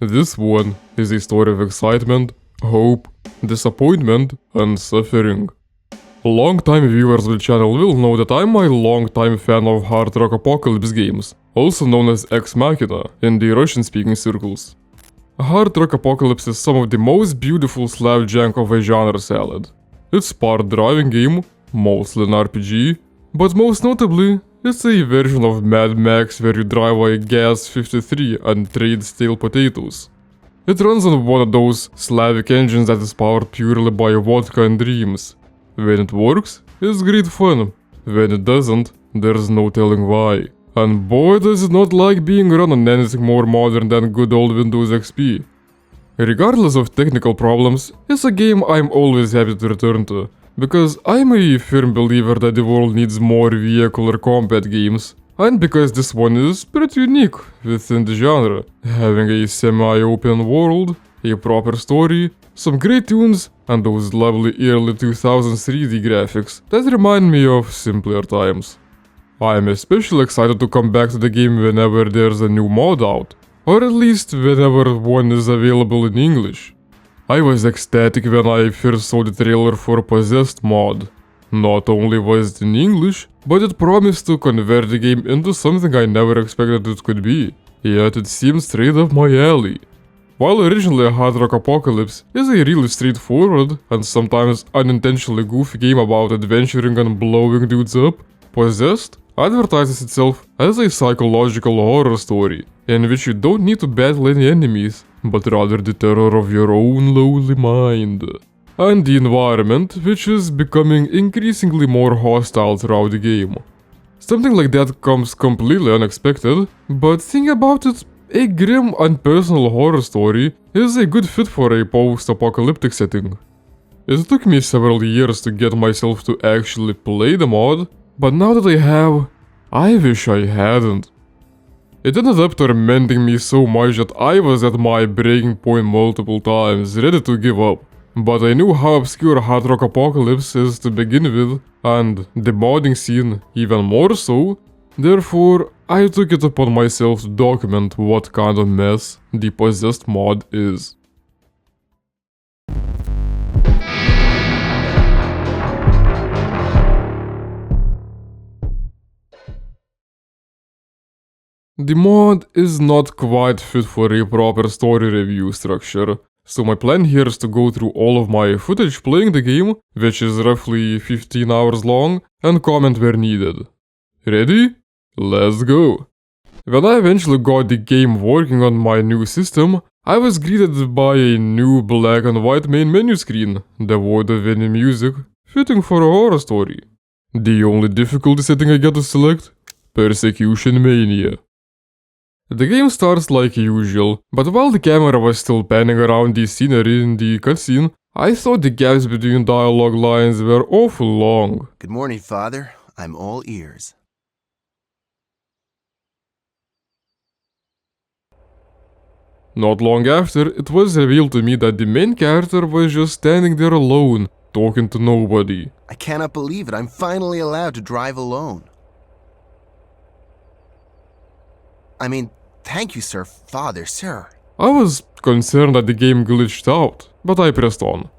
This one is a story of excitement, hope, disappointment, and suffering. Long-time viewers of the channel will know that I'm a long-time fan of hard rock apocalypse games, also known as Machina in the Russian-speaking circles. Hard rock apocalypse is some of the most beautiful slavjank of a genre salad. It's part driving game, mostly an RPG, but most notably, it's a version of Mad Max where you drive a Gas 53 and trade stale potatoes. It runs on one of those Slavic engines that is powered purely by vodka and dreams. When it works, it's great fun. When it doesn't, there's no telling why. And boy does it not like being run on anything more modern than good old Windows XP. Regardless of technical problems, it's a game I'm always happy to return to, because I'm a firm believer that the world needs more vehicular combat games, and because this one is pretty unique within the genre, having a semi-open world, a proper story, some great tunes, and those lovely early 2000s 3D graphics that remind me of simpler times. I'm especially excited to come back to the game whenever there's a new mod out, or at least whenever one is available in English. I was ecstatic when I first saw the trailer for Possessed mod. Not only was it in English, but it promised to convert the game into something I never expected it could be, yet it seemed straight up my alley. While originally a hard rock apocalypse is a really straightforward and sometimes unintentionally goofy game about adventuring and blowing dudes up, Possessed advertises itself as a psychological horror story, in which you don't need to battle any enemies, but rather the terror of your own lonely mind. And the environment, which is becoming increasingly more hostile throughout the game. Something like that comes completely unexpected, but think about it, a grim and personal horror story is a good fit for a post-apocalyptic setting. It took me several years to get myself to actually play the mod, but now that I have, I wish I hadn't. It ended up tormenting me so much that I was at my breaking point multiple times, ready to give up. But I knew how obscure hard rock apocalypse is to begin with, and the modding scene even more so. Therefore, I took it upon myself to document what kind of mess the Possessed mod is. The mod is not quite fit for a proper story review structure, so my plan here is to go through all of my footage playing the game, which is roughly 15 hours long, and comment where needed. Ready? Let's go! When I eventually got the game working on my new system, I was greeted by a new black and white main menu screen, devoid of any music, fitting for a horror story. The only difficulty setting I get to select? Persecution Mania. The game starts like usual, but while the camera was still panning around the scenery in the cutscene, I thought the gaps between dialogue lines were awful long. Good morning, Father. I'm all ears. Not long after, it was revealed to me that the main character was just standing there alone, talking to nobody. I cannot believe it. I'm finally allowed to drive alone. I mean, thank you, sir. Father, sir. I was concerned that the game glitched out, but I pressed on.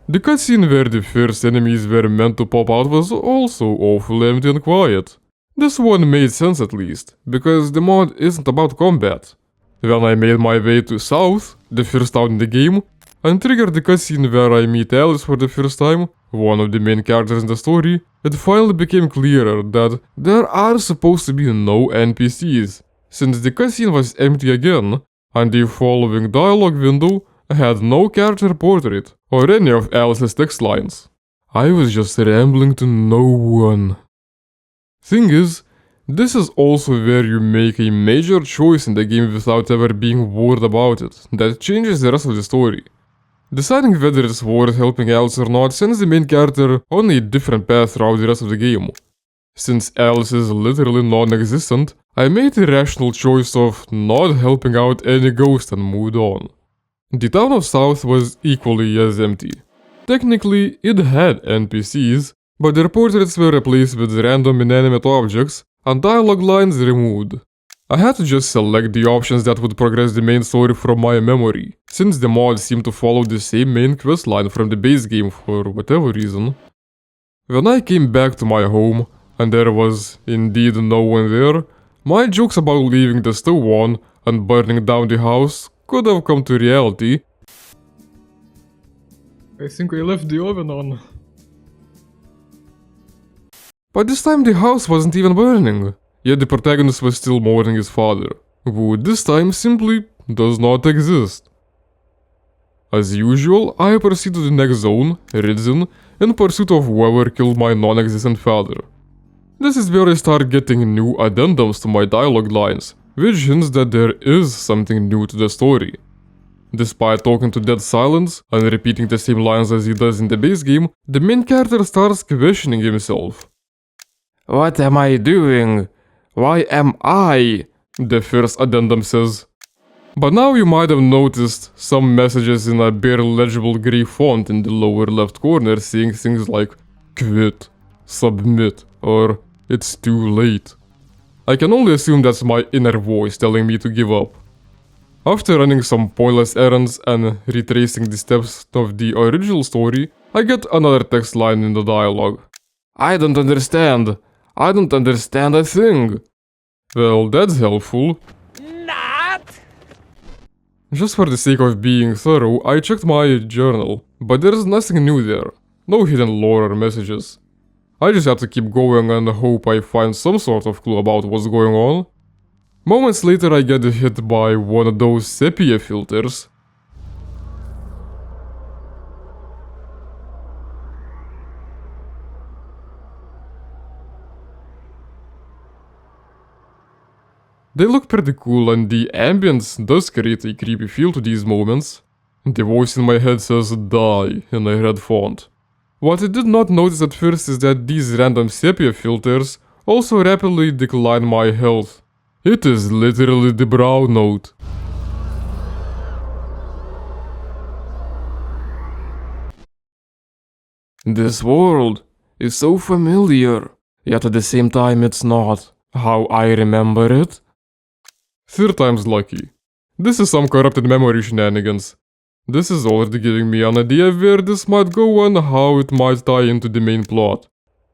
The cutscene where the first enemies were meant to pop out was also awfully empty and quiet. This one made sense at least, because the mod isn't about combat. When I made my way to South, the first town in the game, and triggered the cutscene where I meet Alice for the first time, one of the main characters in the story, it finally became clearer that there are supposed to be no NPCs, since the cutscene was empty again, and the following dialogue window had no character portrait or any of Alice's text lines. I was just rambling to no one. Thing is, this is also where you make a major choice in the game without ever being worried about it, that changes the rest of the story. Deciding whether it's worth helping Alice or not sends the main character on a different path throughout the rest of the game. Since Alice is literally non-existent, I made the rational choice of not helping out any ghost and moved on. The town of South was equally as empty. Technically, it had NPCs, but their portraits were replaced with random inanimate objects and dialogue lines removed. I had to just select the options that would progress the main story from my memory, since the mods seem to follow the same main questline from the base game for whatever reason. When I came back to my home, and there was indeed no one there, my jokes about leaving the stove on and burning down the house could have come to reality. I think I left the oven on. But this time the house wasn't even burning, yet the protagonist was still mourning his father, who this time simply does not exist. As usual, I proceed to the next zone, Ridzen, in pursuit of whoever killed my non-existent father. This is where I start getting new addendums to my dialogue lines, which hints that there is something new to the story. Despite talking to dead silence and repeating the same lines as he does in the base game, the main character starts questioning himself. What am I doing? Why am I? The first addendum says. But now you might have noticed some messages in a barely legible grey font in the lower left corner saying things like quit, submit, or it's too late. I can only assume that's my inner voice telling me to give up. After running some pointless errands and retracing the steps of the original story, I get another text line in the dialogue. I don't understand. I don't understand a thing. Well, that's helpful. Not! Just for the sake of being thorough, I checked my journal, but there's nothing new there. No hidden lore or messages. I just have to keep going and hope I find some sort of clue about what's going on. Moments later I get hit by one of those sepia filters. They look pretty cool and the ambience does create a creepy feel to these moments. The voice in my head says die in a red font. What I did not notice at first is that these random sepia filters also rapidly decline my health. It is literally the brown note. This world is so familiar, yet at the same time it's not how I remember it. Third time's lucky. This is some corrupted memory shenanigans. This is already giving me an idea where this might go and how it might tie into the main plot.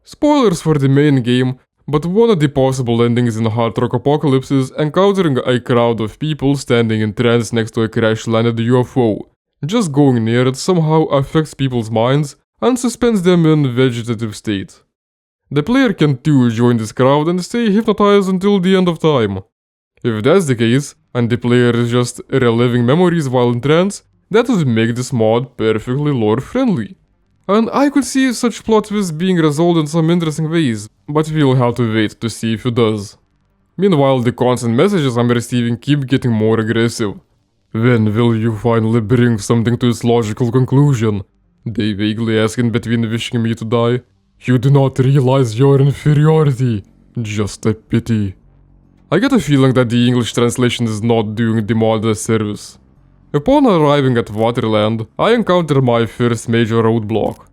Spoilers for the main game, but one of the possible endings in Hard Rock Apocalypse is encountering a crowd of people standing in trance next to a crash-landed UFO. Just going near it somehow affects people's minds and suspends them in vegetative state. The player can too join this crowd and stay hypnotized until the end of time. If that's the case, and the player is just reliving memories while in trance, that would make this mod perfectly lore-friendly. And I could see such plot twists being resolved in some interesting ways, but we'll have to wait to see if it does. Meanwhile, the constant messages I'm receiving keep getting more aggressive. When will you finally bring something to its logical conclusion? They vaguely ask in between wishing me to die. You do not realize your inferiority. Just a pity. I get a feeling that the English translation is not doing the mod a service. Upon arriving at Waterland, I encounter my first major roadblock.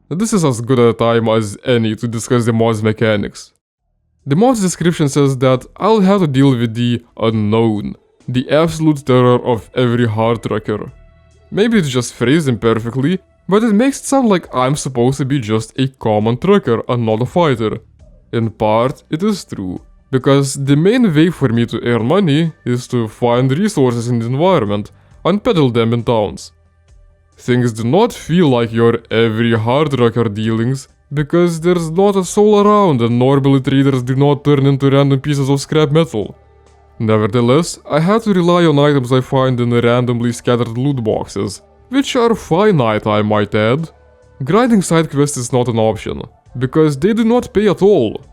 This is as good a time as any to discuss the mod's mechanics. The mod's description says that I'll have to deal with the unknown, the absolute terror of every hard trucker. Maybe it's just phrased imperfectly, but it makes it sound like I'm supposed to be just a common trucker and not a fighter. In part, it is true, because the main way for me to earn money is to find resources in the environment and peddle them in towns. Things do not feel like your every hard trucker dealings, because there's not a soul around and normally traders do not turn into random pieces of scrap metal. Nevertheless, I had to rely on items I find in randomly scattered loot boxes, which are finite I might add. Grinding side quests is not an option, because they do not pay at all.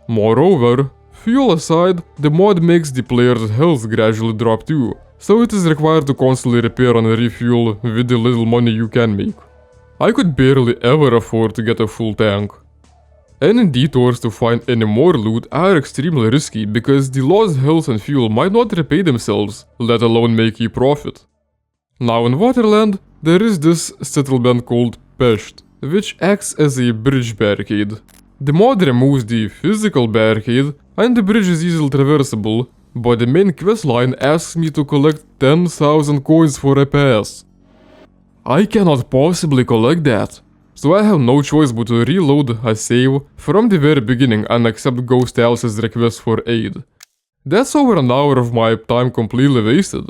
Moreover, fuel aside, the mod makes the player's health gradually drop too, so it is required to constantly repair and refuel with the little money you can make. I could barely ever afford to get a full tank. Any detours to find any more loot are extremely risky because the lost health and fuel might not repay themselves, let alone make a profit. Now in Waterland, there is this settlement called Pest, which acts as a bridge barricade. The mod removes the physical barricade and the bridge is easily traversable, but the main questline asks me to collect 10,000 coins for a pass. I cannot possibly collect that, so I have no choice but to reload a save from the very beginning and accept Ghost Alice's request for aid. That's over an hour of my time completely wasted.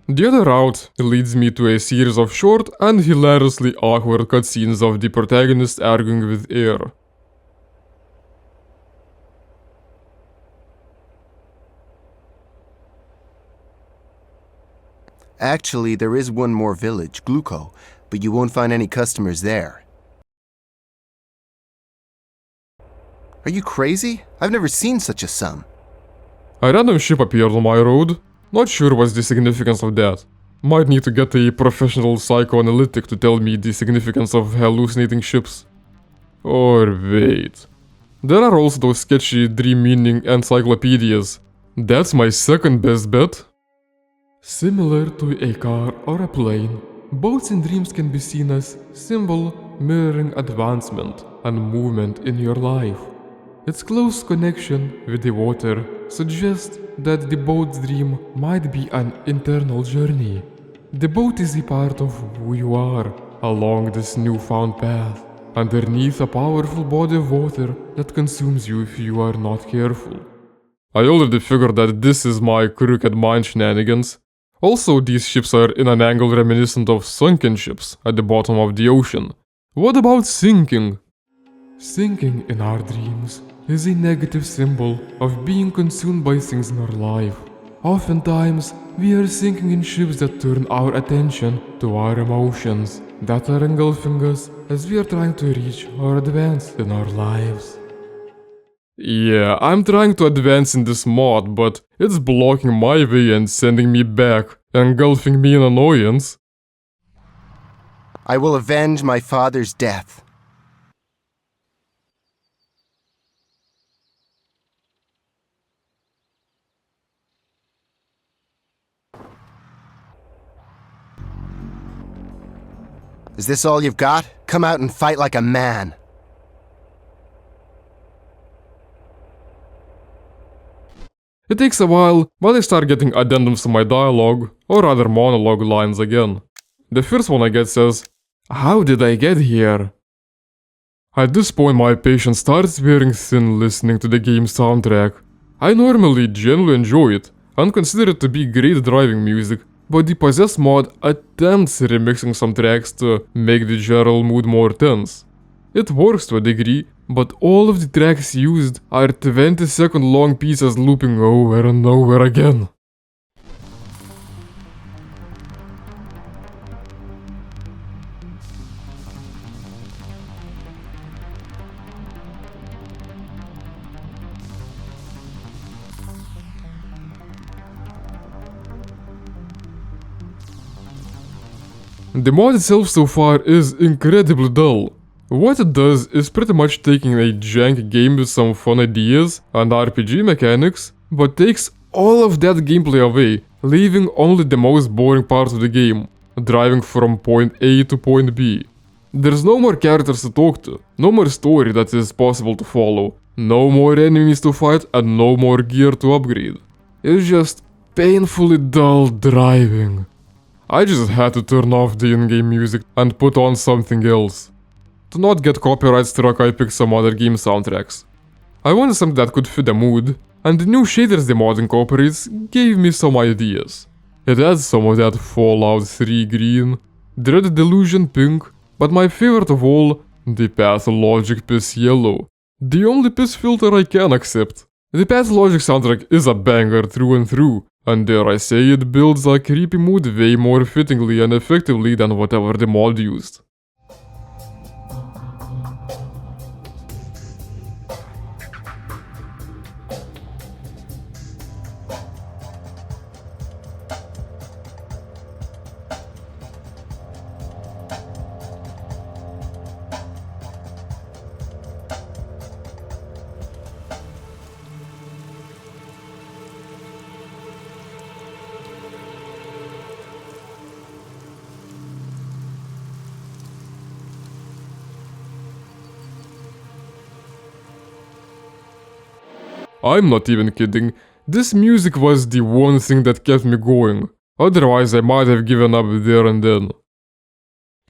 The other route leads me to a series of short and hilariously awkward cutscenes of the protagonist arguing with air. Actually, there is one more village, Gluco, but you won't find any customers there. Are you crazy? I've never seen such a sum. A random ship appeared on my road. Not sure what's the significance of that. Might need to get a professional psychoanalytic to tell me the significance of hallucinating ships. Or wait. There are also those sketchy dream meaning encyclopedias. That's my second best bet. Similar to a car or a plane, boats in dreams can be seen as symbol mirroring advancement and movement in your life. Its close connection with the water suggests that the boat's dream might be an internal journey. The boat is a part of who you are along this newfound path, underneath a powerful body of water that consumes you if you are not careful. I already figured that this is my crooked mind shenanigans. Also, these ships are in an angle reminiscent of sunken ships at the bottom of the ocean. What about sinking? Sinking in our dreams is a negative symbol of being consumed by things in our life. Oftentimes, we are sinking in ships that turn our attention to our emotions, that are engulfing us as we are trying to reach or advance in our lives. Yeah, I'm trying to advance in this mod, but it's blocking my way and sending me back, engulfing me in annoyance. I will avenge my father's death. Is this all you've got? Come out and fight like a man. It takes a while, but I start getting addendums to my dialogue, or rather monologue lines again. The first one I get says, "How did I get here?" At this point my patience starts wearing thin listening to the game's soundtrack. I normally genuinely enjoy it, and consider it to be great driving music, but the Possess mod attempts remixing some tracks to make the general mood more tense. It works to a degree, but all of the tracks used are 20-second long pieces looping over and over again. The mod itself so far is incredibly dull. What it does is pretty much taking a jank game with some fun ideas and RPG mechanics, but takes all of that gameplay away, leaving only the most boring parts of the game, driving from point A to point B. There's no more characters to talk to, no more story that is possible to follow, no more enemies to fight, and no more gear to upgrade. It's just painfully dull driving. I just had to turn off the in-game music and put on something else. To not get copyright struck, I picked some other game soundtracks. I wanted something that could fit the mood, and the new shaders the mod incorporates gave me some ideas. It adds some of that Fallout 3 green, Dread Delusion pink, but my favorite of all, the Pathologic piss yellow. The only piss filter I can accept. The Pathologic soundtrack is a banger through and through, and dare I say it builds a creepy mood way more fittingly and effectively than whatever the mod used. I'm not even kidding, This music was the one thing that kept me going, otherwise I might have given up there and then.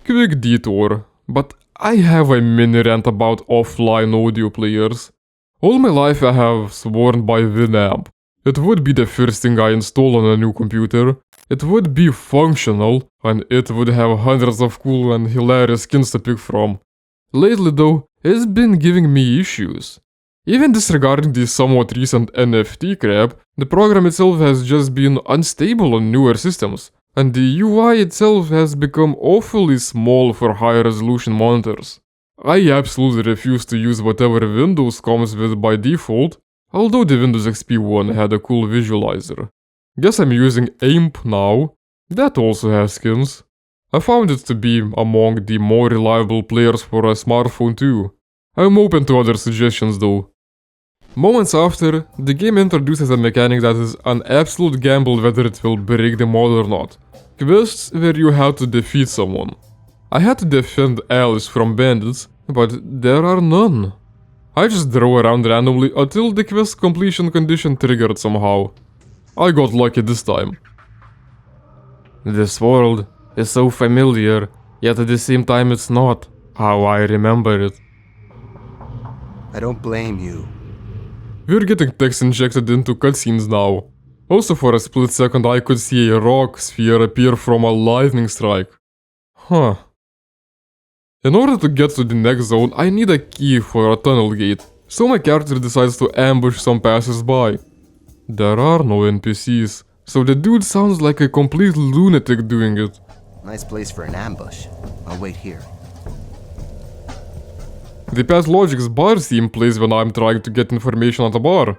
Quick detour, but I have a mini rant about offline audio players. All my life I have sworn by Winamp. It would be the first thing I install on a new computer. It would be functional, and it would have hundreds of cool and hilarious skins to pick from. Lately though, it's been giving me issues. Even disregarding the somewhat recent NFT crap, the program itself has just been unstable on newer systems, and the UI itself has become awfully small for high resolution monitors. I absolutely refuse to use whatever Windows comes with by default, although the Windows XP one had a cool visualizer. Guess I'm using AIMP now, that also has skins. I found it to be among the more reliable players for a smartphone too. I'm open to other suggestions though. Moments after, the game introduces a mechanic that is an absolute gamble whether it will break the mod or not. Quests where you have to defeat someone. I had to defend Alice from bandits, but there are none. I just drove around randomly until the quest completion condition triggered somehow. I got lucky this time. This world is so familiar, yet at the same time it's not how I remember it. I don't blame you. We're getting text injected into cutscenes now. Also for a split second I could see a rock sphere appear from a lightning strike. Huh. In order to get to the next zone, I need a key for a tunnel gate, so my character decides to ambush some passers-by. There are no NPCs, so the dude sounds like a complete lunatic doing it. Nice place for an ambush. I'll wait here. The Path Logic's bar theme plays when I'm trying to get information at a bar.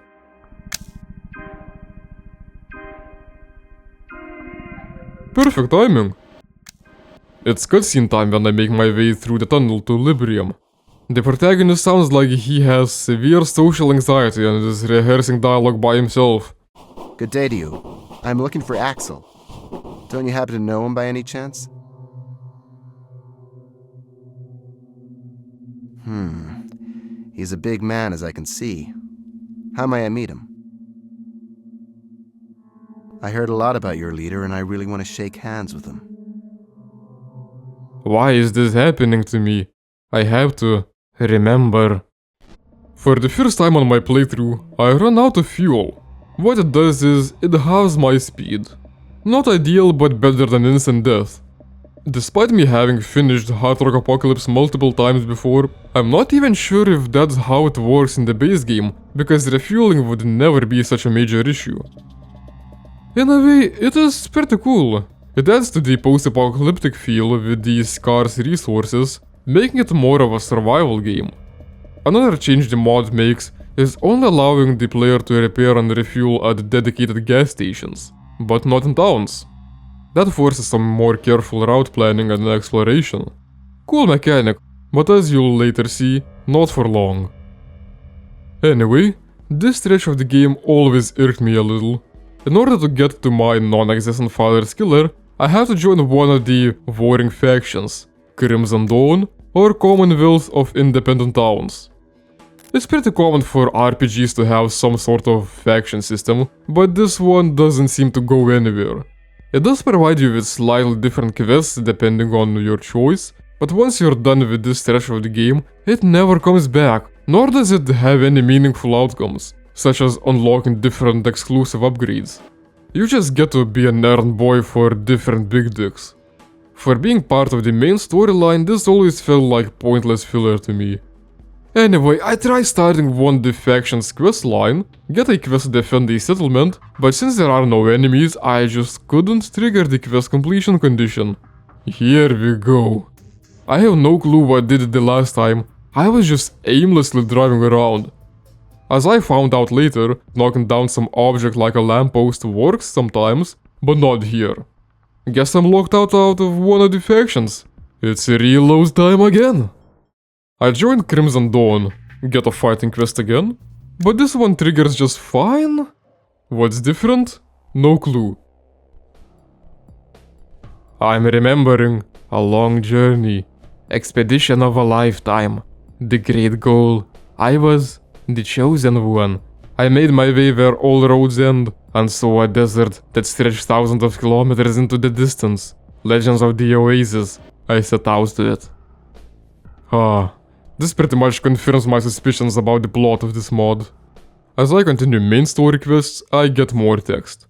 Perfect timing. It's cutscene time when I make my way through the tunnel to Librium. The protagonist sounds like he has severe social anxiety and is rehearsing dialogue by himself. Good day to you. I'm looking for Axel. Don't you happen to know him by any chance? He's a big man, as I can see. How may I meet him? I heard a lot about your leader, and I really want to shake hands with him. Why is this happening to me? I have to remember. For the first time on my playthrough, I run out of fuel. What it does is, it halves my speed. Not ideal, but better than instant death. Despite me having finished Hard Rock Apocalypse multiple times before, I'm not even sure if that's how it works in the base game, because refueling would never be such a major issue. In a way, it is pretty cool. It adds to the post-apocalyptic feel with these scarce resources, making it more of a survival game. Another change the mod makes is only allowing the player to repair and refuel at dedicated gas stations, but not in towns. That forces some more careful route planning and exploration. Cool mechanic, but as you'll later see, not for long. Anyway, this stretch of the game always irked me a little. In order to get to my non-existent father's killer, I have to join one of the warring factions, Crimson Dawn or Commonwealth of Independent Towns. It's pretty common for RPGs to have some sort of faction system, but this one doesn't seem to go anywhere. It does provide you with slightly different quests depending on your choice, but once you're done with this stretch of the game, it never comes back, nor does it have any meaningful outcomes, such as unlocking different exclusive upgrades. You just get to be an errand boy for different big dicks. For being part of the main storyline, this always felt like pointless filler to me. Anyway, I tried starting one of the faction's quest line, get a quest to defend the settlement, but since there are no enemies, I just couldn't trigger the quest completion condition. Here we go. I have no clue what did it the last time, I was just aimlessly driving around. As I found out later, knocking down some object like a lamppost works sometimes, but not here. Guess I'm locked out of one of the factions. It's reload time again. I joined Crimson Dawn, get a fighting quest again, but this one triggers just fine? What's different? No clue. I'm remembering a long journey, expedition of a lifetime, the great goal. I was the chosen one. I made my way where all roads end, and saw a desert that stretched thousands of kilometers into the distance. Legends of the Oasis. I set out to it. This pretty much confirms my suspicions about the plot of this mod. As I continue main story quests, I get more text.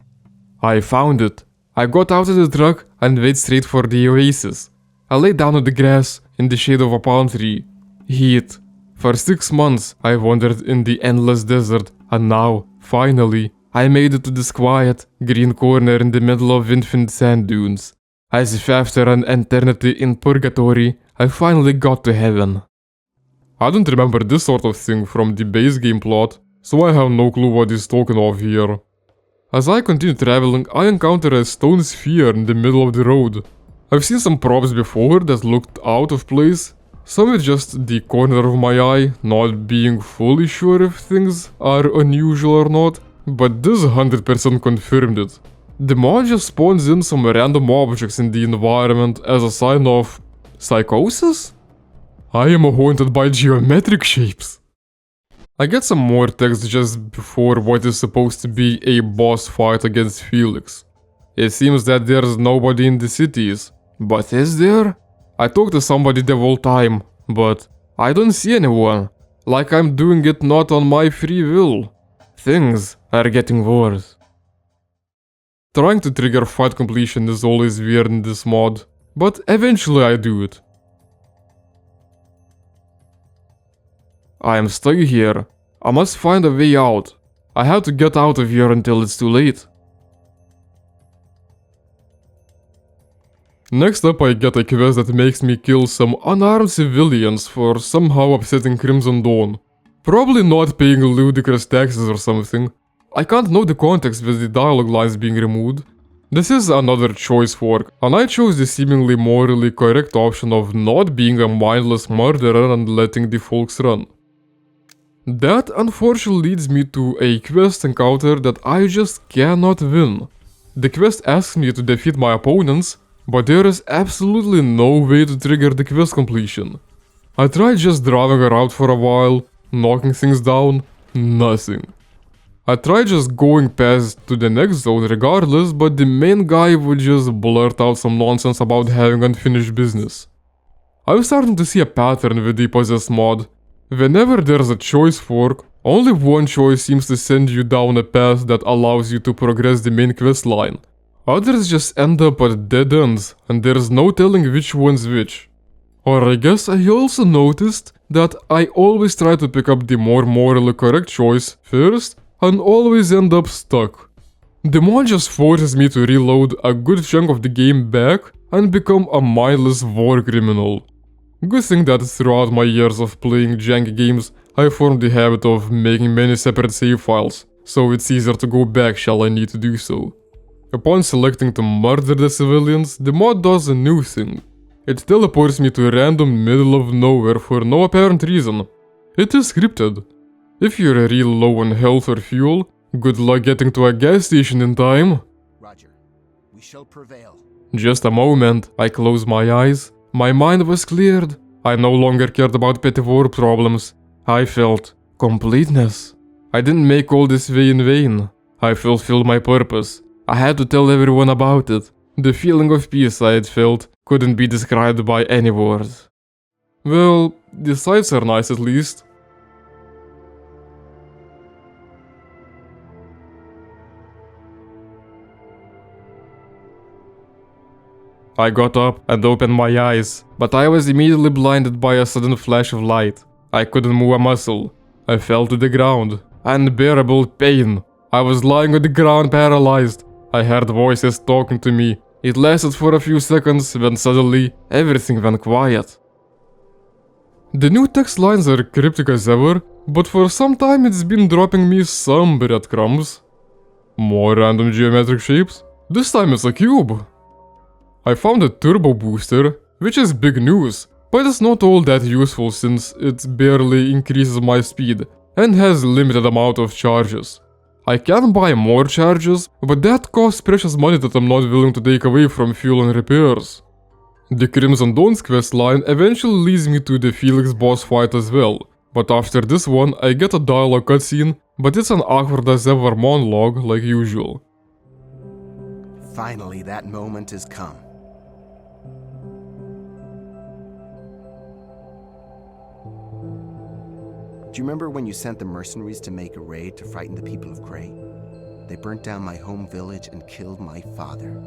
I found it. I got out of the truck and went straight for the Oasis. I lay down on the grass in the shade of a palm tree. Heat. For 6 months I wandered in the endless desert, and now, finally, I made it to this quiet, green corner in the middle of infinite sand dunes. As if after an eternity in purgatory, I finally got to heaven. I don't remember this sort of thing from the base game plot, so I have no clue what he's talking of here. As I continue traveling, I encounter a stone sphere in the middle of the road. I've seen some props before that looked out of place, some with just the corner of my eye, not being fully sure if things are unusual or not, but this 100% confirmed it. The mod just spawns in some random objects in the environment as a sign of psychosis? I am haunted by geometric shapes. I get some more text just before what is supposed to be a boss fight against Felix. It seems that there's nobody in the cities, but is there? I talk to somebody the whole time, but I don't see anyone, like I'm doing it not on my free will. Things are getting worse. Trying to trigger fight completion is always weird in this mod, but eventually I do it. I am stuck here. I must find a way out. I have to get out of here until it's too late. Next up I get a quest that makes me kill some unarmed civilians for somehow upsetting Crimson Dawn. Probably not paying ludicrous taxes or something. I can't know the context with the dialogue lines being removed. This is another choice fork, and I chose the seemingly morally correct option of not being a mindless murderer and letting the folks run. That unfortunately leads me to a quest encounter that I just cannot win. The quest asks me to defeat my opponents, but there is absolutely no way to trigger the quest completion. I tried just driving around for a while, knocking things down, nothing. I tried just going past to the next zone regardless, but the main guy would just blurt out some nonsense about having unfinished business. I'm starting to see a pattern with the Possessed mod. Whenever there's a choice fork, only one choice seems to send you down a path that allows you to progress the main quest line. Others just end up at dead ends, and there's no telling which one's which. Or I guess I also noticed that I always try to pick up the more morally correct choice first, and always end up stuck. The mod just forces me to reload a good chunk of the game back and become a mindless war criminal. Good thing that throughout my years of playing jank games, I formed the habit of making many separate save files, so it's easier to go back shall I need to do so. Upon selecting to murder the civilians, the mod does a new thing. It teleports me to a random middle of nowhere for no apparent reason. It is scripted. If you're real low on health or fuel, good luck getting to a gas station in time. Roger. We shall prevail. Just a moment, I close my eyes. My mind was cleared. I no longer cared about petty war problems. I felt completeness. I didn't make all this way in vain. I fulfilled my purpose. I had to tell everyone about it. The feeling of peace I had felt couldn't be described by any words. Well, the sights are nice at least. I got up and opened my eyes, but I was immediately blinded by a sudden flash of light. I couldn't move a muscle. I fell to the ground. Unbearable pain. I was lying on the ground paralyzed. I heard voices talking to me. It lasted for a few seconds when suddenly everything went quiet. The new text lines are cryptic as ever, but for some time it's been dropping me some breadcrumbs. More random geometric shapes. This time it's a cube. I found a turbo booster, which is big news, but it's not all that useful since it barely increases my speed and has limited amount of charges. I can buy more charges, but that costs precious money that I'm not willing to take away from fuel and repairs. The Crimson Dawn's quest line eventually leads me to the Felix boss fight as well. But after this one, I get a dialogue cutscene, but it's an awkward as ever monologue like usual. Finally, that moment has come. Do you remember when you sent the mercenaries to make a raid to frighten the people of Grey? They burnt down my home village and killed my father.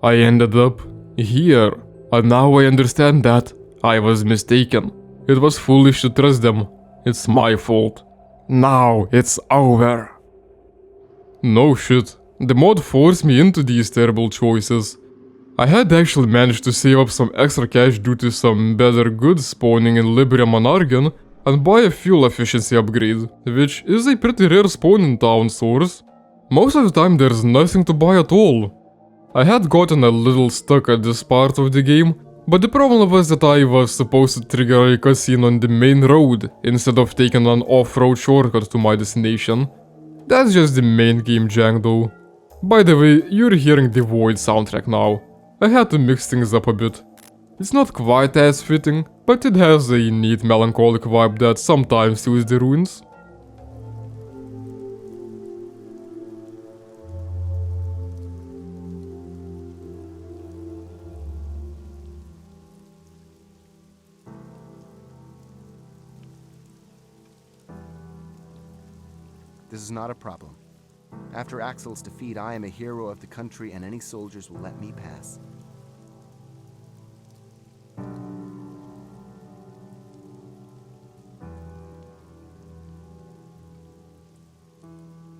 I ended up here, and now I understand that I was mistaken. It was foolish to trust them. It's my fault. Now it's over. No shit. The mod forced me into these terrible choices. I had actually managed to save up some extra cash due to some better goods spawning in Liberium and Argon and buy a fuel efficiency upgrade, which is a pretty rare spawn in town stores. Most of the time there's nothing to buy at all. I had gotten a little stuck at this part of the game, but the problem was that I was supposed to trigger a cutscene on the main road instead of taking an off-road shortcut to my destination. That's just the main game jank though. By the way, you're hearing the Void soundtrack now. I had to mix things up a bit. It's not quite as fitting, but it has a neat melancholic vibe that sometimes suits the ruins. This is not a problem. After Axel's defeat, I am a hero of the country and any soldiers will let me pass.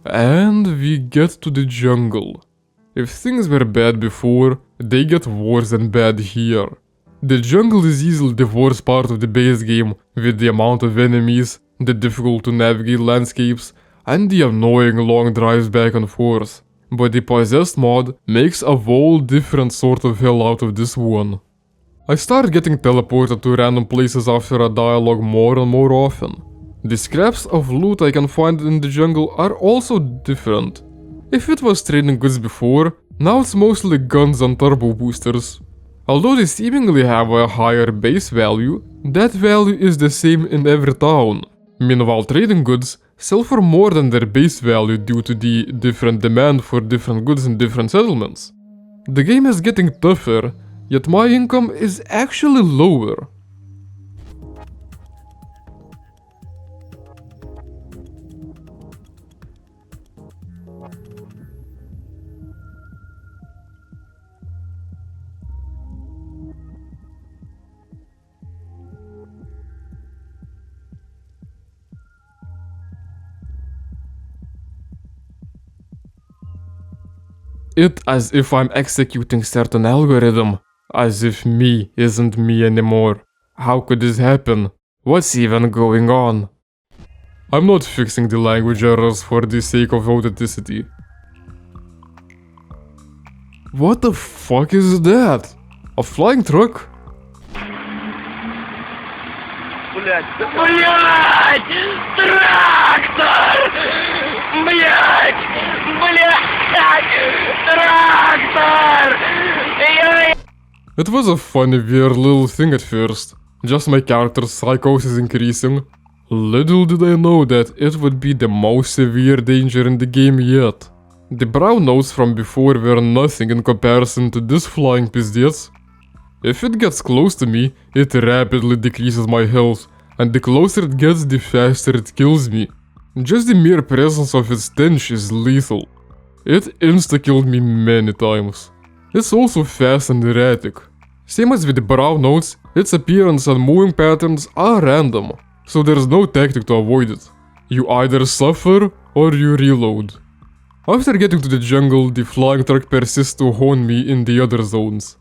And we get to the jungle. If things were bad before, they get worse than bad here. The jungle is easily the worst part of the base game, with the amount of enemies, the difficult to navigate landscapes, and the annoying long drives back and forth. But the Possessed mod makes a whole different sort of hell out of this one. I start getting teleported to random places after a dialogue more and more often. The scraps of loot I can find in the jungle are also different. If it was trading goods before, now it's mostly guns and turbo boosters. Although they seemingly have a higher base value, that value is the same in every town. Meanwhile, trading goods sell for more than their base value due to the different demand for different goods in different settlements. The game is getting tougher, yet my income is actually lower. It as if I'm executing certain algorithm, as if me isn't me anymore. How could this happen? What's even going on? I'm not fixing the language errors for the sake of authenticity. What the fuck is that? A flying truck? Блять! Блять! Трактор! Блять! Блять! Трактор! It was a funny weird little thing at first. Just my character's psychosis increasing. Little did I know that it would be the most severe danger in the game yet. The brown notes from before were nothing in comparison to this flying pizdец. If it gets close to me, it rapidly decreases my health, and the closer it gets, the faster it kills me. Just the mere presence of its stench is lethal. It insta-killed me many times. It's also fast and erratic. Same as with the brown notes, its appearance and moving patterns are random, so there's no tactic to avoid it. You either suffer or you reload. After getting to the jungle, the flying truck persists to haunt me in the other zones.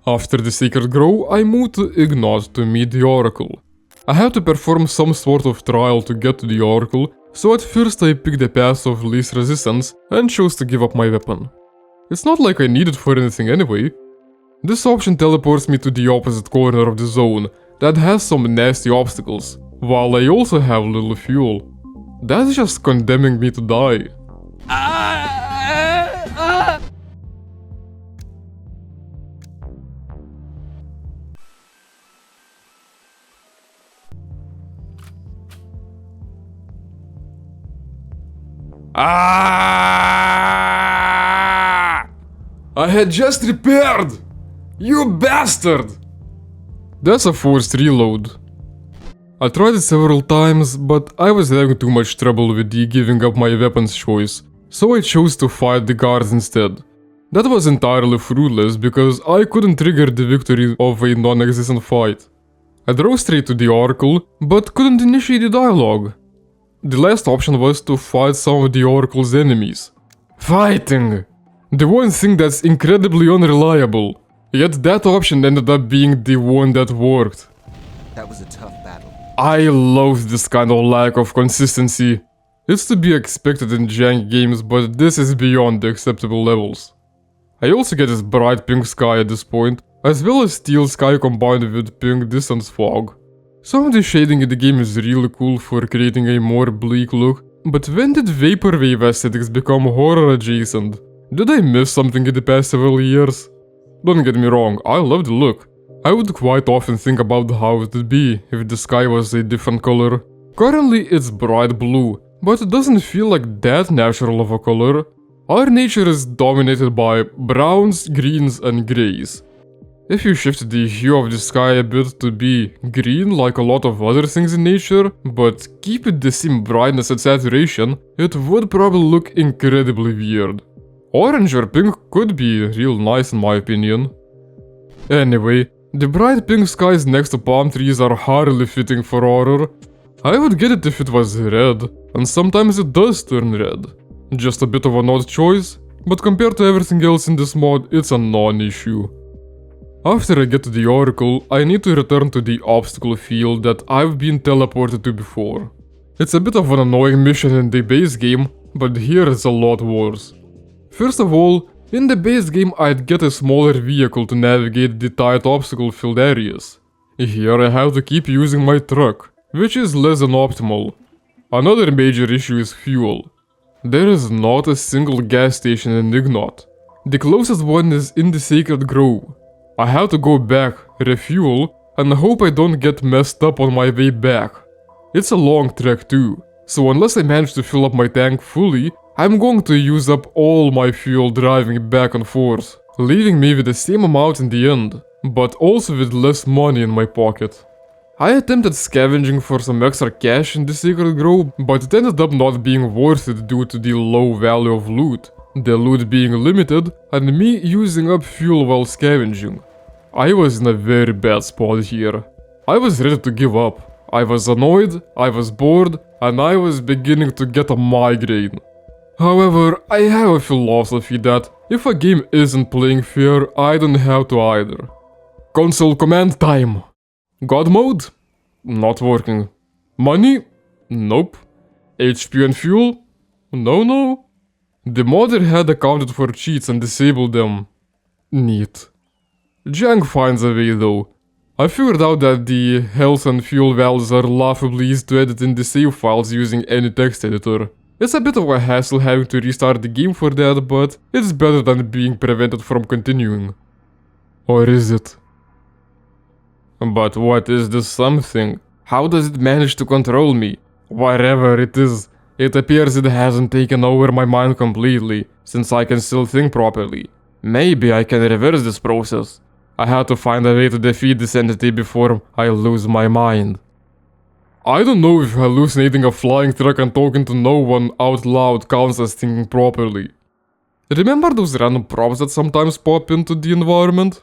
After the Sacred Grove, I moved to Ignat to meet the Oracle. I had to perform some sort of trial to get to the Oracle, so at first I picked the path of least resistance and chose to give up my weapon. It's not like I need it for anything anyway. This option teleports me to the opposite corner of the zone that has some nasty obstacles, while I also have little fuel. That's just condemning me to die. Ah! I had just repaired! You bastard! That's a forced reload. I tried it several times, but I was having too much trouble with the giving up my weapons choice, so I chose to fight the guards instead. That was entirely fruitless because I couldn't trigger the victory of a non-existent fight. I drove straight to the Oracle, but couldn't initiate the dialogue. The last option was to fight some of the Oracle's enemies. Fighting! The one thing that's incredibly unreliable. Yet that option ended up being the one that worked. That was a tough battle. I loathe this kind of lack of consistency. It's to be expected in jank games, but this is beyond the acceptable levels. I also get this bright pink sky at this point, as well as teal sky combined with pink distance fog. Some of the shading in the game is really cool for creating a more bleak look, but when did vaporwave aesthetics become horror adjacent? Did I miss something in the past several years? Don't get me wrong, I love the look. I would quite often think about how it would be if the sky was a different color. Currently it's bright blue, but it doesn't feel like that natural of a color. Our nature is dominated by browns, greens and greys. If you shift the hue of the sky a bit to be green like a lot of other things in nature, but keep it the same brightness and saturation, it would probably look incredibly weird. Orange or pink could be real nice in my opinion. Anyway, the bright pink skies next to palm trees are hardly fitting for horror. I would get it if it was red, and sometimes it does turn red. Just a bit of an odd choice, but compared to everything else in this mod, it's a non-issue. After I get to the Oracle, I need to return to the obstacle field that I've been teleported to before. It's a bit of an annoying mission in the base game, but here it's a lot worse. First of all, in the base game I'd get a smaller vehicle to navigate the tight obstacle filled areas. Here I have to keep using my truck, which is less than optimal. Another major issue is fuel. There is not a single gas station in Ignot. The closest one is in the Sacred Grove. I have to go back, refuel, and hope I don't get messed up on my way back. It's a long trek too, so unless I manage to fill up my tank fully, I'm going to use up all my fuel driving back and forth, leaving me with the same amount in the end, but also with less money in my pocket. I attempted scavenging for some extra cash in the Sacred Grove, but it ended up not being worth it due to the low value of loot, the loot being limited, and me using up fuel while scavenging. I was in a very bad spot here. I was ready to give up. I was annoyed, I was bored, and I was beginning to get a migraine. However, I have a philosophy that if a game isn't playing fair, I don't have to either. Console command time. God mode? Not working. Money? Nope. HP and fuel? No. The modder had accounted for cheats and disabled them. Neat. Jank finds a way though. I figured out that the health and fuel values are laughably easy to edit in the save files using any text editor. It's a bit of a hassle having to restart the game for that, but it's better than being prevented from continuing. Or is it? But what is this something? How does it manage to control me? Whatever it is, it appears it hasn't taken over my mind completely, since I can still think properly. Maybe I can reverse this process. I had to find a way to defeat this entity before I lose my mind. I don't know if hallucinating a flying truck and talking to no one out loud counts as thinking properly. Remember those random props that sometimes pop into the environment?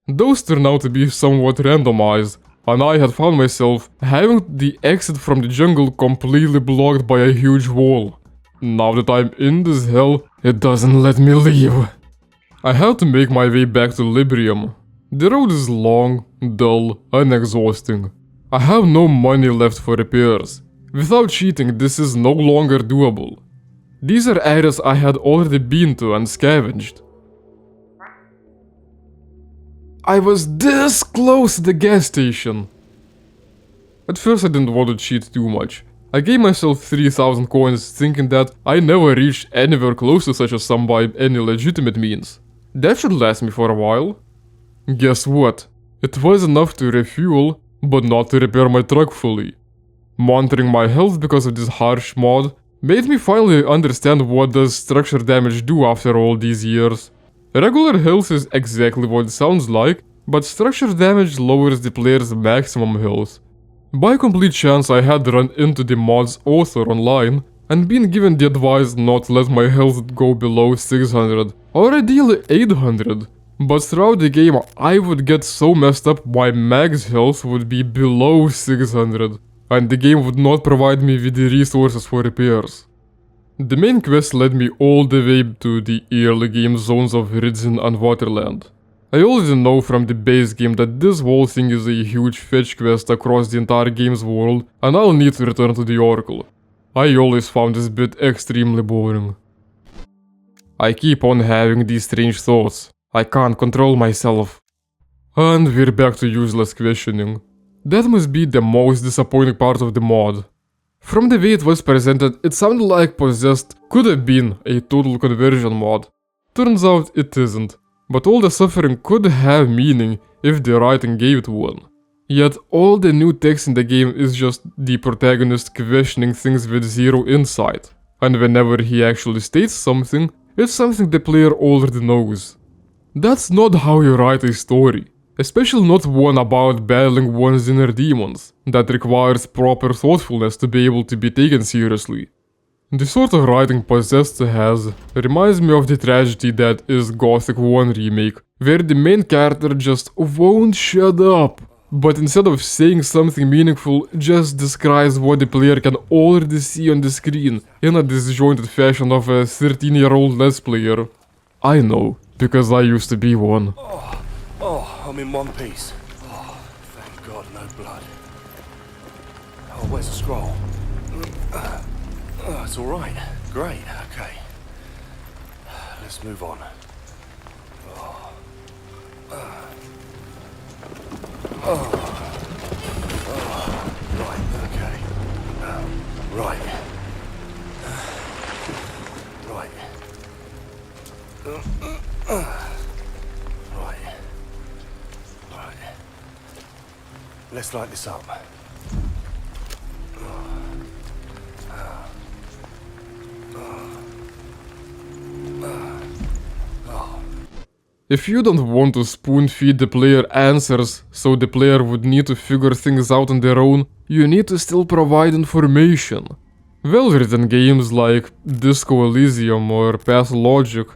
Those turn out to be somewhat randomized, and I had found myself having the exit from the jungle completely blocked by a huge wall. Now that I'm in this hell, it doesn't let me leave. I have to make my way back to Librium. The road is long, dull, and exhausting. I have no money left for repairs. Without cheating, this is no longer doable. These are areas I had already been to and scavenged. I was this close to the gas station. At first I didn't want to cheat too much. I gave myself 3000 coins thinking that I never reached anywhere close to such a sum by any legitimate means. That should last me for a while. Guess what? It was enough to refuel, but not to repair my truck fully. Monitoring my health because of this harsh mod, Made me finally understand what does structure damage do after all these years. Regular health is exactly what it sounds like, but structure damage lowers the player's maximum health. By complete chance I had run into the mod's author online and been given the advice not to let my health go below 600 or ideally 800, but throughout the game I would get so messed up my max health would be below 600 and the game would not provide me with the resources for repairs. The main quest led me all the way to the early game zones of Ridzen and Waterland. I already know from the base game that this whole thing is a huge fetch quest across the entire game's world and I'll need to return to the Oracle. I always found this bit extremely boring. I keep on having these strange thoughts. I can't control myself. And we're back to useless questioning. That must be the most disappointing part of the mod. From the way it was presented, it sounded like Possessed could have been a total conversion mod. Turns out it isn't, but all the suffering could have meaning if the writing gave it one. Yet all the new text in the game is just the protagonist questioning things with zero insight, and whenever he actually states something, it's something the player already knows. That's not how you write a story. Especially not one about battling one's inner demons, that requires proper thoughtfulness to be able to be taken seriously. The sort of writing Possessed has reminds me of the tragedy that is Gothic 1 remake, where the main character just won't shut up, but instead of saying something meaningful, just describes what the player can already see on the screen in a disjointed fashion of a 13-year-old Let's Player. I know, because I used to be one. Oh, I'm in one piece. Oh, thank God, no blood. Oh, where's the scroll? Oh, it's all right. Great, okay. Let's move on. Oh. Right, okay. Right. Right. Let's light this up. If you don't want to spoon-feed the player answers, so the player would need to figure things out on their own, you need to still provide information. Well-written games like Disco Elysium or Pathologic,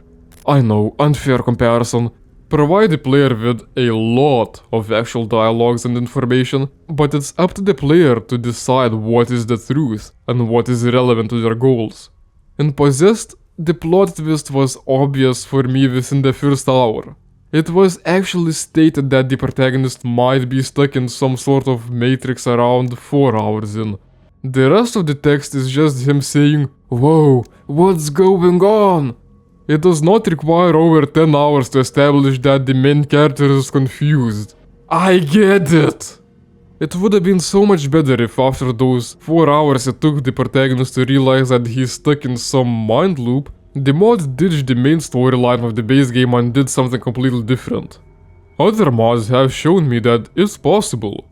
I know, unfair comparison, provide the player with a lot of actual dialogues and information, but it's up to the player to decide what is the truth and what is relevant to their goals. In Possessed, the plot twist was obvious for me within the first hour. It was actually stated that the protagonist might be stuck in some sort of matrix around 4 hours in. The rest of the text is just him saying, "Whoa, what's going on?" It does not require over 10 hours to establish that the main character is confused. I get it! It would have been so much better if after those 4 hours it took the protagonist to realize that he's stuck in some mind loop, the mod ditched the main storyline of the base game and did something completely different. Other mods have shown me that it's possible.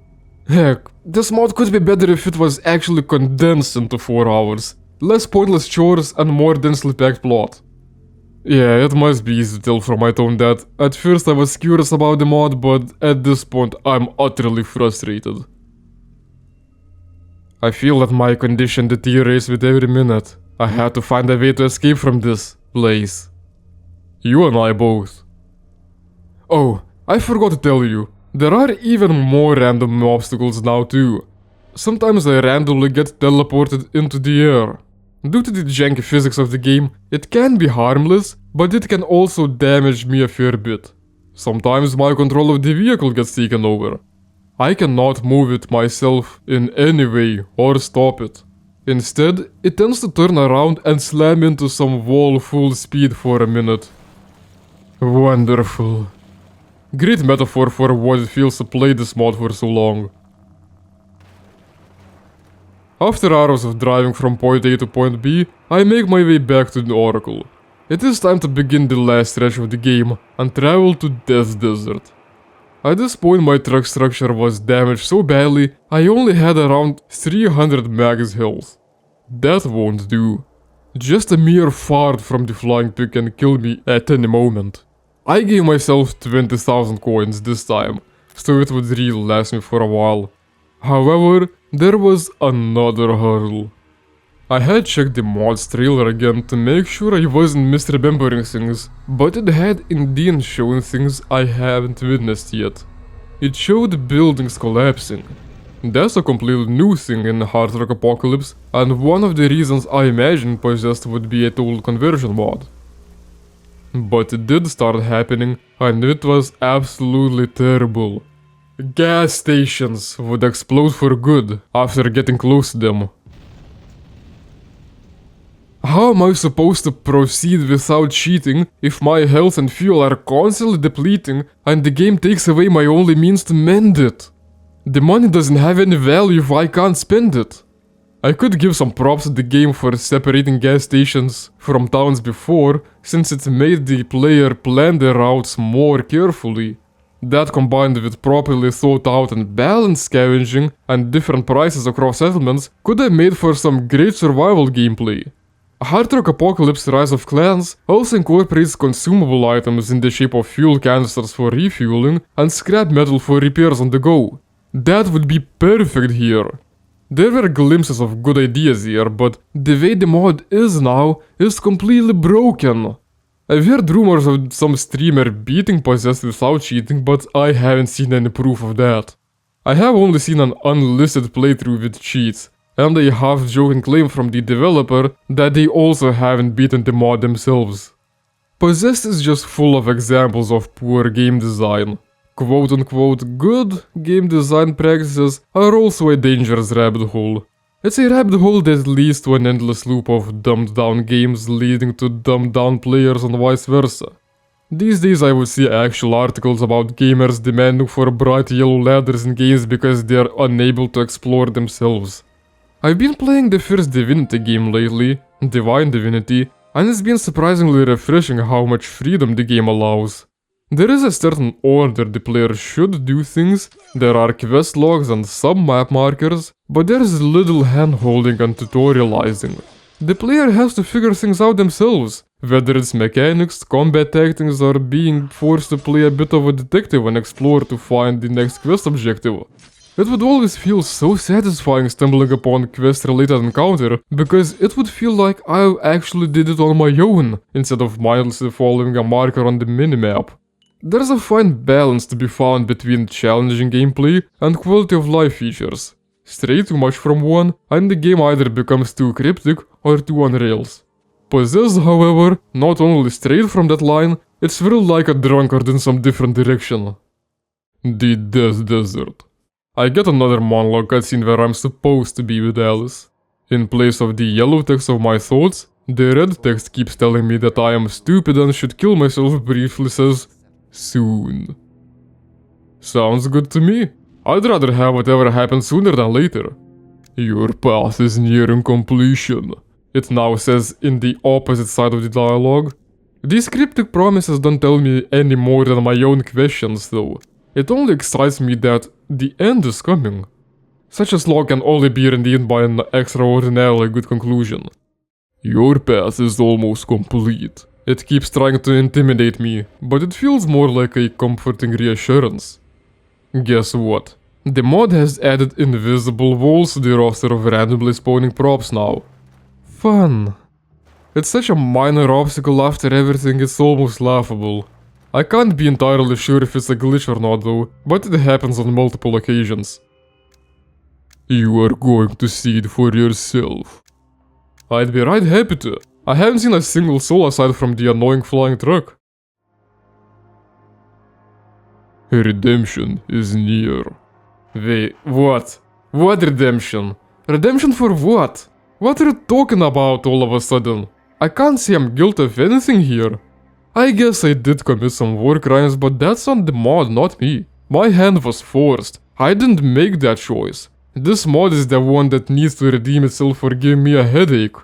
Heck, this mod could be better if it was actually condensed into 4 hours. Less pointless chores and more densely packed plot. Yeah, it must be easy to tell from my tone that at first I was curious about the mod, but at this point I'm utterly frustrated. I feel that my condition deteriorates with every minute. I had to find a way to escape from this place. You and I both. Oh, I forgot to tell you, there are even more random obstacles now too. Sometimes I randomly get teleported into the air. Due to the janky physics of the game, it can be harmless, but it can also damage me a fair bit. Sometimes my control of the vehicle gets taken over. I cannot move it myself in any way or stop it. Instead, it tends to turn around and slam into some wall full speed for a minute. Wonderful. Great metaphor for what it feels to play this mod for so long. After hours of driving from point A to point B, I make my way back to the Oracle. It is time to begin the last stretch of the game and travel to Death Desert. At this point my truck structure was damaged so badly I only had around 300 max health. That won't do. Just a mere fart from the flying pig can kill me at any moment. I gave myself 20,000 coins this time, so it would really last me for a while. However, there was another hurdle. I had checked the mod's trailer again to make sure I wasn't misremembering things, but it had indeed shown things I haven't witnessed yet. It showed buildings collapsing. That's a completely new thing in Hard Rock Apocalypse, and one of the reasons I imagined Possessed would be a total conversion mod. But it did start happening, and it was absolutely terrible. Gas stations would explode for good after getting close to them. How am I supposed to proceed without cheating if my health and fuel are constantly depleting and the game takes away my only means to mend it? The money doesn't have any value if I can't spend it. I could give some props to the game for separating gas stations from towns before, since it made the player plan their routes more carefully. That combined with properly thought out and balanced scavenging and different prices across settlements could have made for some great survival gameplay. Hard Rock Apocalypse Rise of Clans also incorporates consumable items in the shape of fuel canisters for refueling and scrap metal for repairs on the go. That would be perfect here. There were glimpses of good ideas here, but the way the mod is now is completely broken. I've heard rumors of some streamer beating Possessed without cheating, but I haven't seen any proof of that. I have only seen an unlisted playthrough with cheats, and a half-joking claim from the developer that they also haven't beaten the mod themselves. Possessed is just full of examples of poor game design. Quote-unquote good game design practices are also a dangerous rabbit hole. It's a rabbit hole that leads to an endless loop of dumbed down games leading to dumbed down players and vice versa. These days I would see actual articles about gamers demanding for bright yellow ladders in games because they are unable to explore themselves. I've been playing the first Divinity game lately, Divine Divinity, and it's been surprisingly refreshing how much freedom the game allows. There is a certain order the player should do things, there are quest logs and some map markers, but there is little hand-holding and tutorializing. The player has to figure things out themselves, whether it's mechanics, combat tactics, or being forced to play a bit of a detective and explore to find the next quest objective. It would always feel so satisfying stumbling upon quest-related encounter, because it would feel like I actually did it on my own, instead of mindlessly following a marker on the minimap. There's a fine balance to be found between challenging gameplay and quality of life features. Stray too much from one, and the game either becomes too cryptic or too on rails. Possessed, however, not only strayed from that line, it's thrilled like a drunkard in some different direction. The Death Desert. I get another monologue cutscene where I'm supposed to be with Alice. In place of the yellow text of my thoughts, the red text keeps telling me that I am stupid and should kill myself briefly says, soon. Sounds good to me. I'd rather have whatever happens sooner than later. Your path is nearing completion. It now says in the opposite side of the dialogue. These cryptic promises don't tell me any more than my own questions though. It only excites me that the end is coming. Such a slog can only be redeemed by an extraordinarily good conclusion. Your path is almost complete. It keeps trying to intimidate me, but it feels more like a comforting reassurance. Guess what? The mod has added invisible walls to the roster of randomly spawning props now. Fun. It's such a minor obstacle after everything, it's almost laughable. I can't be entirely sure if it's a glitch or not though, but it happens on multiple occasions. You are going to see it for yourself. I'd be right happy to. I haven't seen a single soul aside from the annoying flying truck. Redemption is near. Wait, what? What redemption? Redemption for what? What are you talking about all of a sudden? I can't say I'm guilty of anything here. I guess I did commit some war crimes, but that's on the mod, not me. My hand was forced. I didn't make that choice. This mod is the one that needs to redeem itself for giving me a headache.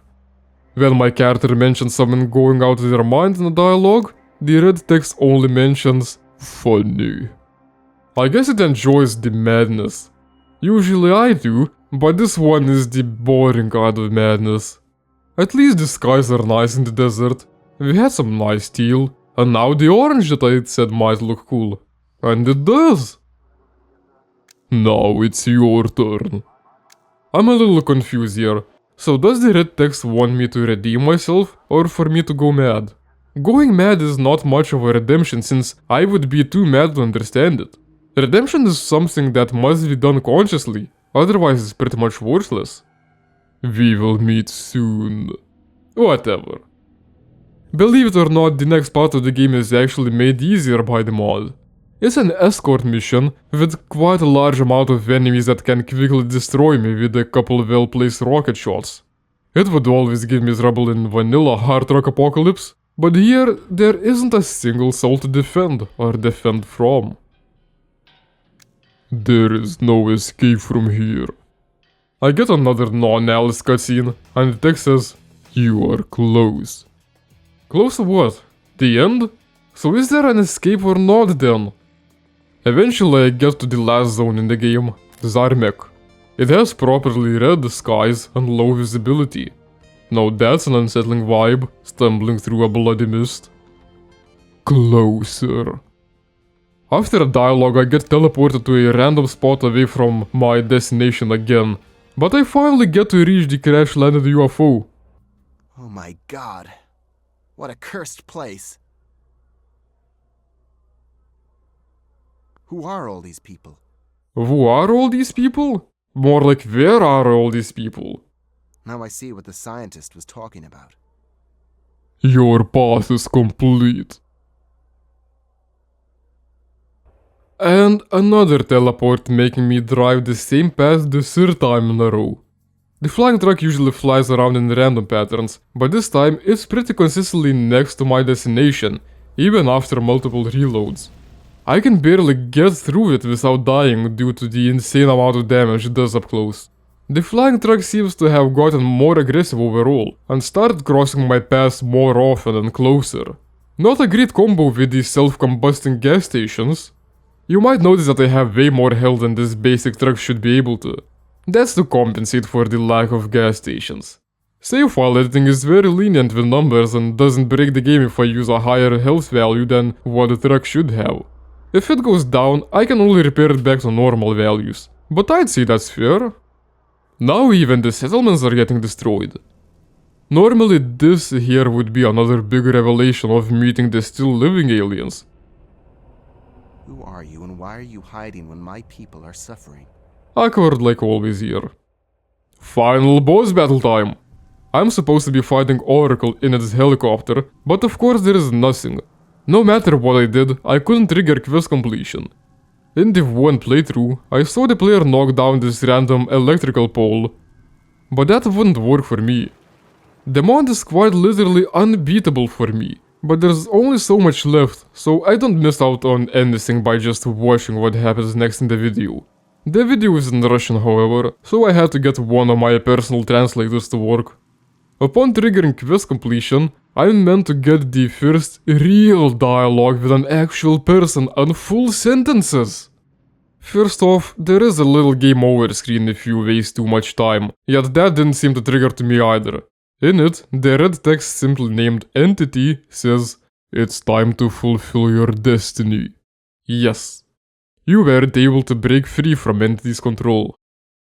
When my character mentions someone going out of their mind in a dialogue, the red text only mentions funny. I guess it enjoys the madness. Usually I do, but this one is the boring kind of madness. At least the skies are nice in the desert, we had some nice teal, and now the orange that I said might look cool. And it does! Now it's your turn. I'm a little confused here. So does the red text want me to redeem myself, or for me to go mad? Going mad is not much of a redemption since I would be too mad to understand it. Redemption is something that must be done consciously, otherwise it's pretty much worthless. We will meet soon. Whatever. Believe it or not, the next part of the game is actually made easier by the mod. It's an escort mission with quite a large amount of enemies that can quickly destroy me with a couple of well-placed rocket shots. It would always give me trouble in vanilla Hard Rock Apocalypse, but here there isn't a single soul to defend or defend from. There is no escape from here. I get another non-Alice cutscene, and the text says, "You are close." Close to what? The end? So is there an escape or not then? Eventually I get to the last zone in the game, Zarmek. It has properly red skies and low visibility. Now that's an unsettling vibe, stumbling through a bloody mist. Closer. After a dialogue I get teleported to a random spot away from my destination again, but I finally get to reach the crash-landed UFO. Oh my god. What a cursed place. Who are all these people? Who are all these people? More like where are all these people? Now I see what the scientist was talking about. Your path is complete. And another teleport making me drive the same path the third time in a row. The flying truck usually flies around in random patterns, but this time it's pretty consistently next to my destination, even after multiple reloads. I can barely get through it without dying due to the insane amount of damage it does up close. The flying truck seems to have gotten more aggressive overall, and started crossing my path more often and closer. Not a great combo with the self-combusting gas stations. You might notice that I have way more health than this basic truck should be able to. That's to compensate for the lack of gas stations. Save file editing is very lenient with numbers and doesn't break the game if I use a higher health value than what the truck should have. If it goes down, I can only repair it back to normal values, but I'd say that's fair. Now even the settlements are getting destroyed. Normally this here would be another big revelation of meeting the still living aliens. Who are you and why are you hiding when my people are suffering? Awkward like always here. Final boss battle time! I'm supposed to be fighting Oracle in its helicopter, but of course there is nothing. No matter what I did, I couldn't trigger quest completion. In the one playthrough, I saw the player knock down this random electrical pole, but that wouldn't work for me. The mod is quite literally unbeatable for me, but there's only so much left, so I don't miss out on anything by just watching what happens next in the video. The video is in Russian however, so I had to get one of my personal translators to work. Upon triggering quest completion, I'm meant to get the first real dialogue with an actual person and full sentences. First off, there is a little game over screen if you waste too much time, yet that didn't seem to trigger to me either. In it, the red text simply named Entity says, "It's time to fulfill your destiny." Yes. You weren't able to break free from Entity's control.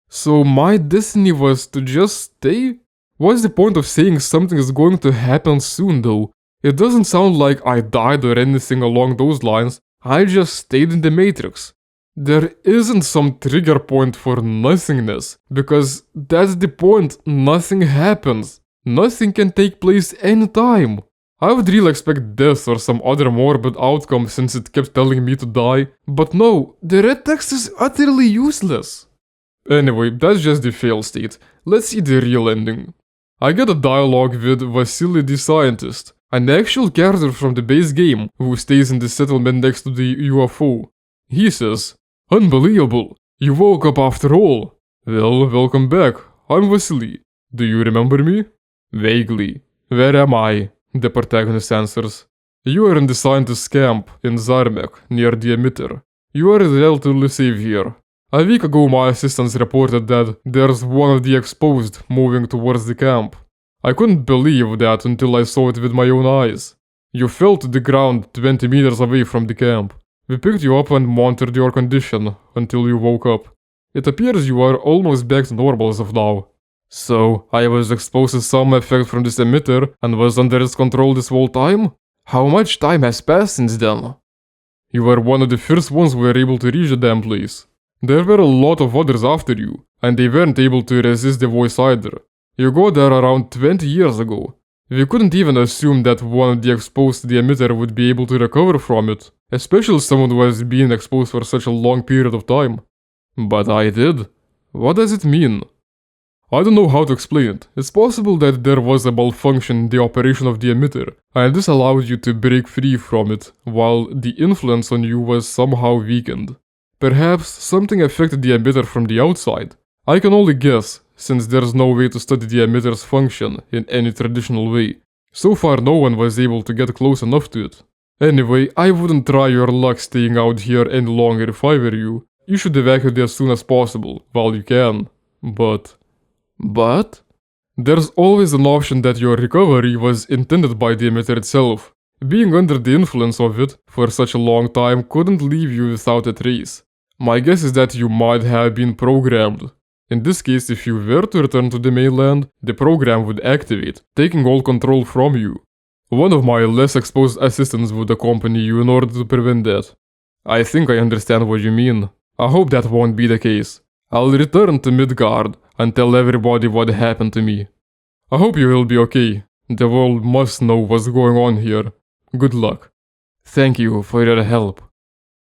So my destiny was to just stay? What's the point of saying something is going to happen soon though? It doesn't sound like I died or anything along those lines, I just stayed in the Matrix. There isn't some trigger point for nothingness, because that's the point, nothing happens. Nothing can take place anytime. I would really expect death or some other morbid outcome since it kept telling me to die, but no, the red text is utterly useless. Anyway, that's just the fail state. Let's see the real ending. I get a dialogue with Vasily the scientist, an actual character from the base game who stays in the settlement next to the UFO. He says, "Unbelievable, you woke up after all. Well, welcome back, I'm Vasily. Do you remember me?" "Vaguely. Where am I?" the protagonist answers. "You are in the scientist's camp in Zarmek, near the emitter. You are relatively safe here. A week ago my assistants reported that there's one of the exposed moving towards the camp. I couldn't believe that until I saw it with my own eyes. You fell to the ground 20 meters away from the camp. We picked you up and monitored your condition until you woke up. It appears you are almost back to normal as of now. So, I was exposed to some effect from this emitter and was under its control this whole time? How much time has passed since then? You were one of the first ones who were able to reach the damn place. There were a lot of others after you, and they weren't able to resist the voice either. You got there around 20 years ago. We couldn't even assume that one of the exposed to the emitter would be able to recover from it, especially someone who has been exposed for such a long period of time. But I did. What does it mean? I don't know how to explain it. It's possible that there was a malfunction in the operation of the emitter, and this allowed you to break free from it, while the influence on you was somehow weakened. Perhaps something affected the emitter from the outside. I can only guess, since there's no way to study the emitter's function in any traditional way. So far no one was able to get close enough to it. Anyway, I wouldn't try your luck staying out here any longer if I were you. You should evacuate as soon as possible, while you can. But? There's always an option that your recovery was intended by the emitter itself. Being under the influence of it for such a long time couldn't leave you without a trace. My guess is that you might have been programmed. In this case, if you were to return to the mainland, the program would activate, taking all control from you. One of my less exposed assistants would accompany you in order to prevent that. I think I understand what you mean. I hope that won't be the case. I'll return to Midgard and tell everybody what happened to me. I hope you will be okay. The world must know what's going on here. Good luck. Thank you for your help.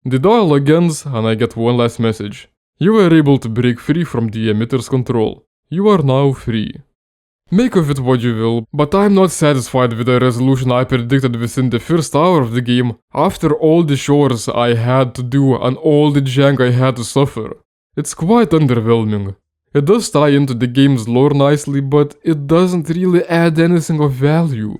The dialogue ends and I get one last message. You were able to break free from the emitter's control. You are now free. Make of it what you will, but I'm not satisfied with the resolution I predicted within the first hour of the game, after all the chores I had to do and all the jank I had to suffer. It's quite underwhelming. It does tie into the game's lore nicely, but it doesn't really add anything of value.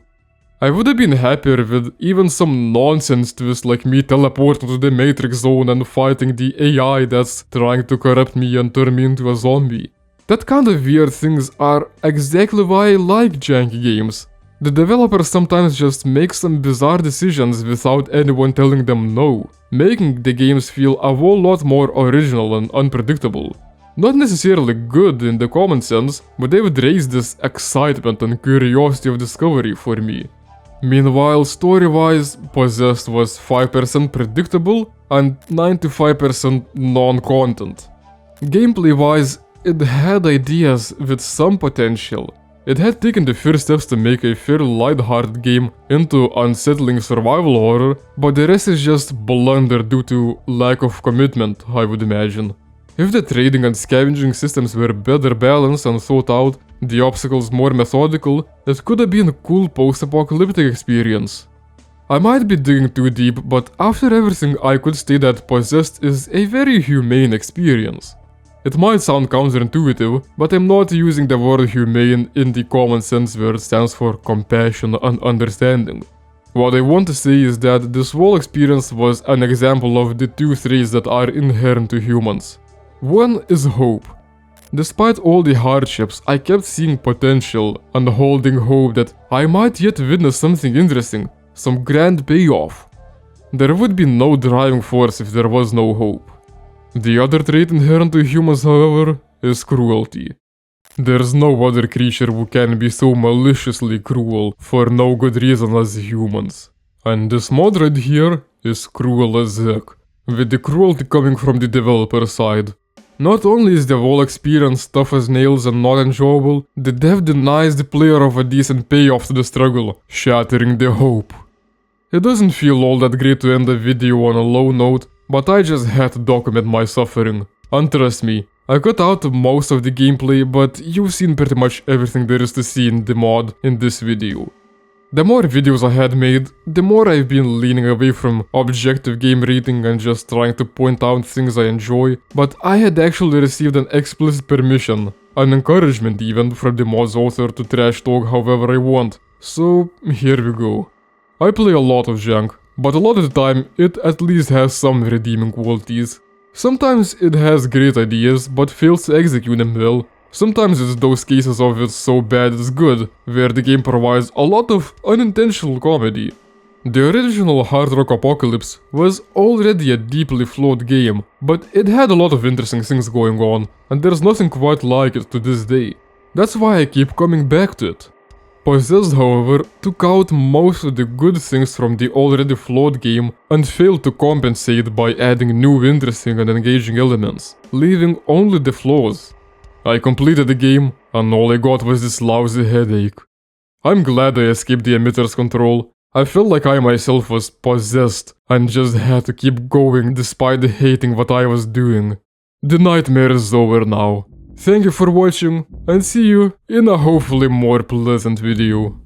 I would have been happier with even some nonsense twist like me teleporting to the Matrix zone and fighting the AI that's trying to corrupt me and turn me into a zombie. That kind of weird things are exactly why I like janky games. The developers sometimes just make some bizarre decisions without anyone telling them no, making the games feel a whole lot more original and unpredictable. Not necessarily good in the common sense, but they would raise this excitement and curiosity of discovery for me. Meanwhile, story-wise, Possessed was 5% predictable and 95% non-content. Gameplay-wise, it had ideas with some potential. It had taken the first steps to make a fairly light-hearted game into unsettling survival horror, but the rest is just blunder due to lack of commitment, I would imagine. If the trading and scavenging systems were better balanced and thought out, the obstacles more methodical, it could have been a cool post-apocalyptic experience. I might be digging too deep, but after everything I could say that Possessed is a very humane experience. It might sound counterintuitive, but I'm not using the word humane in the common sense where it stands for compassion and understanding. What I want to say is that this whole experience was an example of the two traits that are inherent to humans. One is hope. Despite all the hardships, I kept seeing potential and holding hope that I might yet witness something interesting, some grand payoff. There would be no driving force if there was no hope. The other trait inherent to humans, however, is cruelty. There's no other creature who can be so maliciously cruel for no good reason as humans. And this mod right here is cruel as heck, with the cruelty coming from the developer side. Not only is the whole experience tough as nails and not enjoyable, the dev denies the player of a decent payoff to the struggle, shattering the hope. It doesn't feel all that great to end a video on a low note, but I just had to document my suffering. And trust me, I cut out most of the gameplay, but you've seen pretty much everything there is to see in the mod in this video. The more videos I had made, the more I've been leaning away from objective game rating and just trying to point out things I enjoy, but I had actually received an explicit permission, an encouragement even from the mod's author to trash talk however I want, so here we go. I play a lot of jank, but a lot of the time it at least has some redeeming qualities. Sometimes it has great ideas, but fails to execute them well. Sometimes it's those cases of it's so bad it's good, where the game provides a lot of unintentional comedy. The original Hard Rock Apocalypse was already a deeply flawed game, but it had a lot of interesting things going on, and there's nothing quite like it to this day. That's why I keep coming back to it. Possessed, however, took out most of the good things from the already flawed game and failed to compensate by adding new interesting and engaging elements, leaving only the flaws. I completed the game, and all I got was this lousy headache. I'm glad I escaped the emitter's control. I felt like I myself was possessed and just had to keep going despite hating what I was doing. The nightmare is over now. Thank you for watching, and see you in a hopefully more pleasant video.